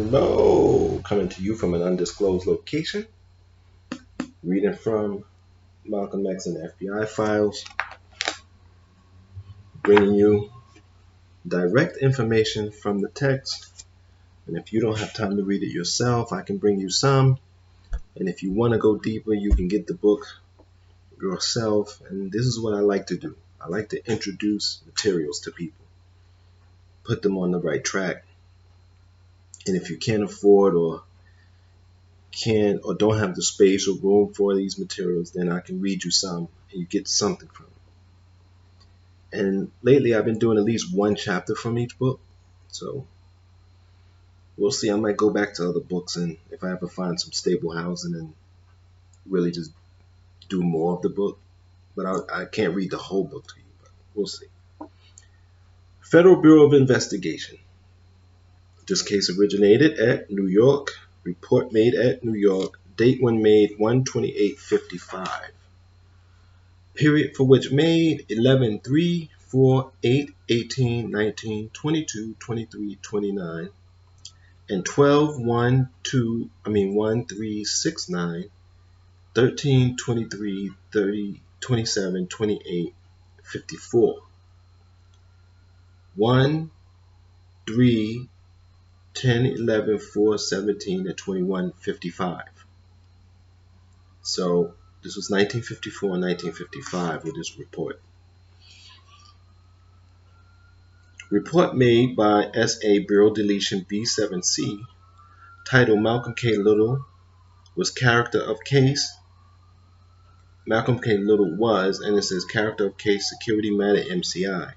Hello, coming to you from an undisclosed location, reading from Malcolm X and the FBI files, bringing you direct information from the text. And if you don't have time to read it yourself, I can bring you some. And if you want to go deeper, you can get the book yourself. And this is what I like to do. I like to introduce materials to people, put them on the right track. And if you can't afford or don't have the space or room for these materials, then I can read you some and you get something from it. And lately I've been doing at least one chapter from each book, so we'll see. I might go back to other books, and if I ever find some stable housing, and really just do more of the book. But I can't read the whole book to you, but we'll see. Federal Bureau of Investigation. This case originated at New York. Report made at New York. Date when made 1/28/55. Period for which made 11/3, 4, 8, 18, 19, 22, 23, 29, and 12, 1, 3, 6, 9, 13, 23, 30, 27, 28, 54. 1, 3, 10, 11, 4, 17, and 21, 55. So this was 1954 and 1955 with this report. Report made by SA Bureau Deletion B7C, titled Malcolm K. Little was character of case. Malcolm K. Little was, and it says character of case, security matter, MCI.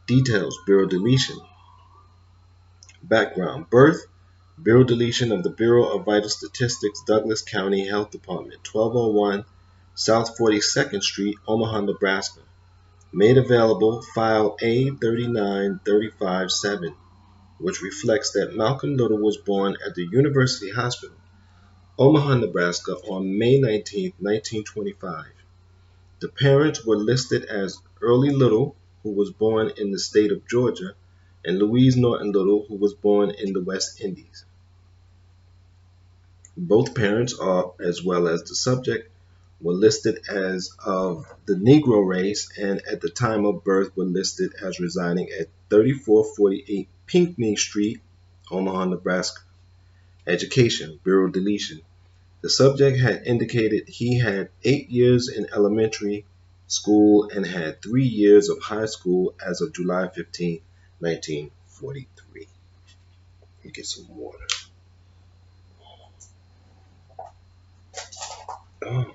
Details, Bureau Deletion. Background, birth, Bureau Deletion of the Bureau of Vital Statistics, Douglas County Health Department, 1201 South 42nd Street, Omaha, Nebraska. Made available, file A39357, which reflects that Malcolm Little was born at the University Hospital, Omaha, Nebraska, on May 19, 1925. The parents were listed as Early Little, who was born in the state of Georgia, and Louise Norton Little, who was born in the West Indies. Both parents, as well as the subject, were listed as of the Negro race, and at the time of birth were listed as residing at 3448 Pinckney Street, Omaha, Nebraska. Education, Bureau Deletion. The subject had indicated he had 8 years in elementary school and had 3 years of high school as of July 15, 1943. Let me get some water. Oh.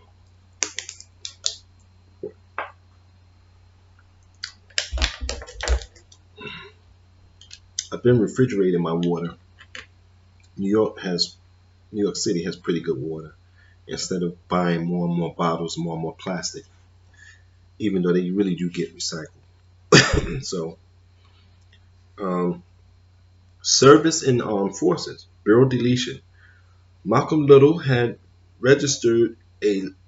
I've been refrigerating my water. New York City has pretty good water, instead of buying more and more bottles, more and more plastic, even though they really do get recycled. So, service in armed forces, Bureau Deletion. Malcolm Little had registered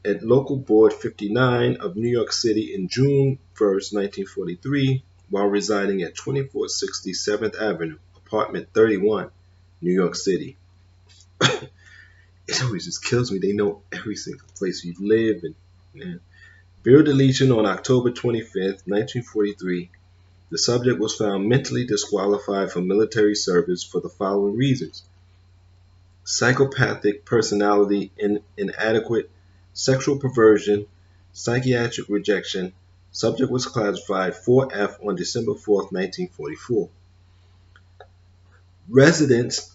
at Local Board 59 of New York City in June 1st, 1943, while residing at 2460 7th Avenue, apartment 31, New York City. It always just kills me. They know every single place you live. And Bureau Deletion on October 25th, 1943. The subject was found mentally disqualified for military service for the following reasons: psychopathic personality, inadequate, sexual perversion, psychiatric rejection. Subject was classified 4F on December 4th, 1944. Residence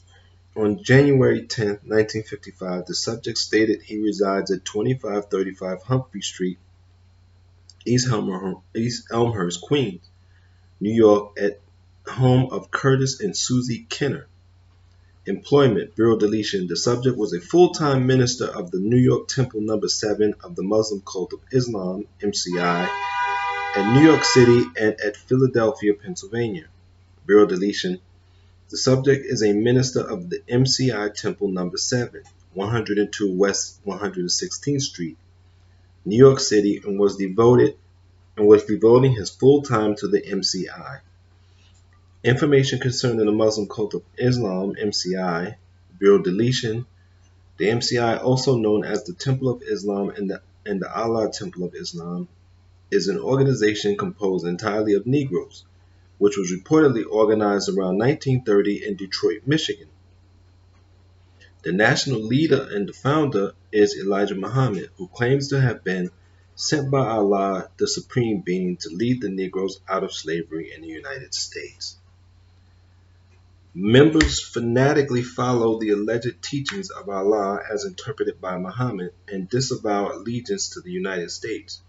on January 10, 1955, the subject stated he resides at 2535 Humphrey Street, East Elmhurst, Queens, New York, at home of Curtis and Susie Kenner. Employment, Bureau Deletion. The subject was a full-time minister of the New York Temple No. 7 of the Muslim Cult of Islam, MCI, at New York City and at Philadelphia, Pennsylvania. Bureau Deletion. The subject is a minister of the MCI Temple No. 7, 102 West 116th Street, New York City, and was devoting his full time to the MCI. Information concerning the Muslim cult of Islam, MCI, Bureau Deletion. The MCI, also known as the Temple of Islam and the Allah Temple of Islam, is an organization composed entirely of Negroes, which was reportedly organized around 1930 in Detroit, Michigan. The national leader and the founder is Elijah Muhammad, who claims to have been sent by Allah, the Supreme Being, to lead the Negroes out of slavery in the United States. Members fanatically follow the alleged teachings of Allah as interpreted by Muhammad and disavow allegiance to the United States.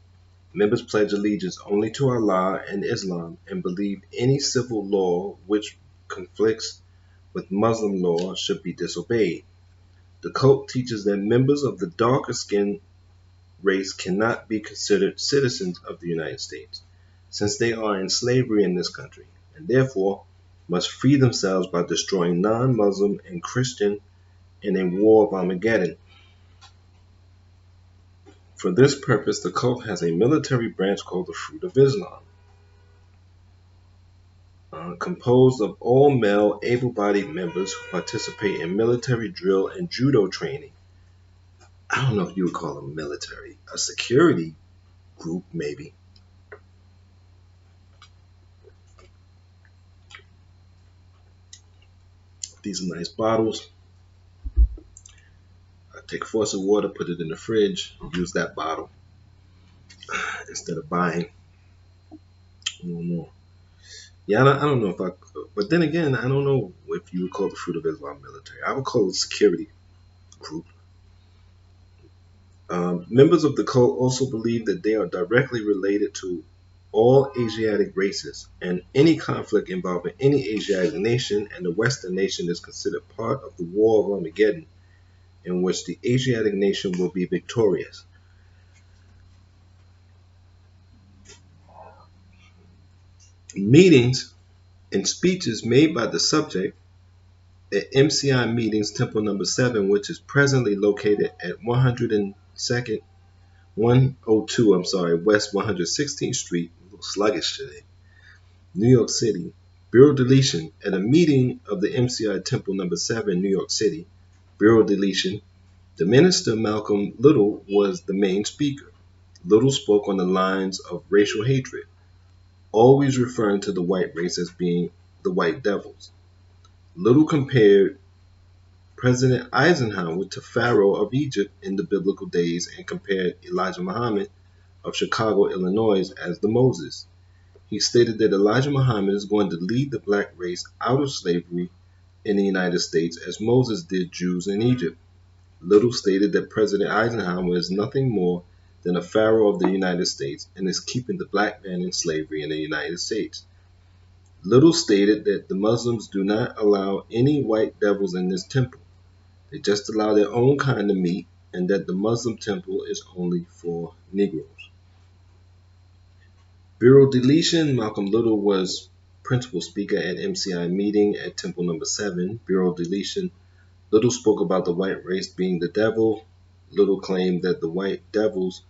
Members pledge allegiance only to Allah and Islam and believe any civil law which conflicts with Muslim law should be disobeyed. The cult teaches that members of the darker skinned race cannot be considered citizens of the United States, since they are in slavery in this country, and therefore must free themselves by destroying non-Muslim and Christian in a war of Armageddon. For this purpose, the cult has a military branch called the Fruit of Islam, composed of all male, able-bodied members who participate in military drill and judo training. I don't know if you would call them military, a security group maybe. These are nice bottles. I take a faucet of water, put it in the fridge, and use that bottle instead of buying more. Yeah, I don't know if I could. But then again, I don't know if you would call the Fruit of Islam military. I would call it a security group. Members of the cult also believe that they are directly related to all Asiatic races, and any conflict involving any Asiatic nation and the Western nation is considered part of the War of Armageddon, in which the Asiatic nation will be victorious. Meetings and speeches made by the subject at MCI Meetings Temple Number 7, which is presently located at 102 West 116th Street, a little sluggish today, New York City. Bureau Deletion. At a meeting of the MCI Temple Number 7, New York City, Bureau Deletion, the minister Malcolm Little was the main speaker. Little spoke on the lines of racial hatred, always referring to the white race as being the white devils. Little compared President Eisenhower to Pharaoh of Egypt in the biblical days and compared Elijah Muhammad of Chicago, Illinois as the Moses. He stated that Elijah Muhammad is going to lead the black race out of slavery in the United States as Moses did Jews in Egypt. Little stated that President Eisenhower is nothing more than a Pharaoh of the United States and is keeping the black man in slavery in the United States. Little stated that the Muslims do not allow any white devils in this temple. They just allow their own kind of meat, and that the Muslim temple is only for Negroes. Bureau Deletion. Malcolm Little was principal speaker at MCI meeting at Temple Number 7. Bureau Deletion. Little spoke about the white race being the devil. Little claimed that the white devils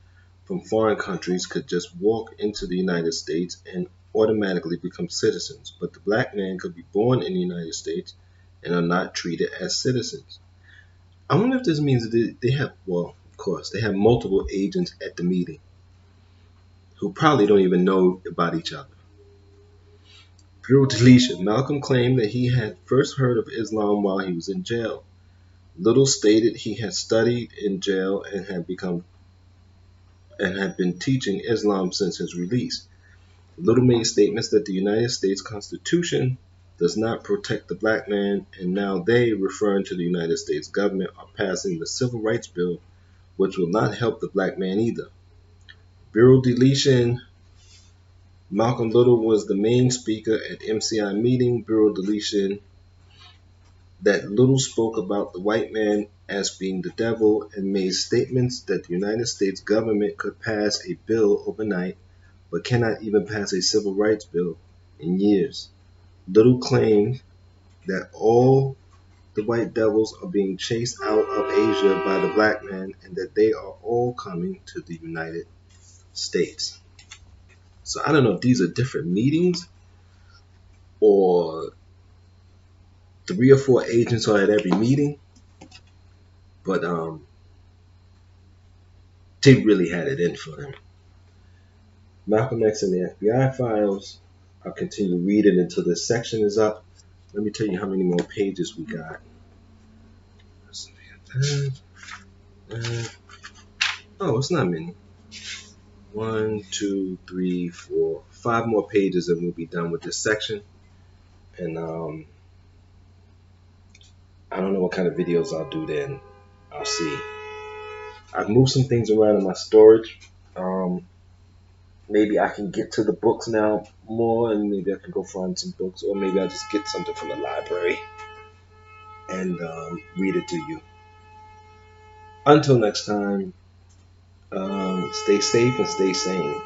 from foreign countries could just walk into the United States and automatically become citizens, but the black man could be born in the United States and are not treated as citizens. I wonder if this means that they have, well, of course, they have multiple agents at the meeting who probably don't even know about each other. Bureau Deletion. Malcolm claimed that he had first heard of Islam while he was in jail. Little stated he had studied in jail and had been teaching Islam since his release. Little made statements that the United States Constitution does not protect the black man, and now they, referring to the United States government, are passing the Civil Rights Bill, which will not help the black man either. Bureau Deletion. Malcolm Little was the main speaker at MCI meeting. Bureau Deletion. That Little spoke about the white man as being the devil and made statements that the United States government could pass a bill overnight, but cannot even pass a civil rights bill in years. Little claimed that all the white devils are being chased out of Asia by the black man and that they are all coming to the United States. So I don't know if these are different meetings or 3 or 4 agents are at every meeting, but they really had it in for them. Malcolm X and the FBI files. I'll continue reading until this section is up. Let me tell you how many more pages we got. Oh, it's not many. 1, 2, 3, 4, 5 more pages and we'll be done with this section. And I don't know what kind of videos I'll do then. I'll see. I've moved some things around in my storage. Maybe I can get to the books now more, and maybe I can go find some books, or maybe I'll just get something from the library and read it to you. Until next time, stay safe and stay sane.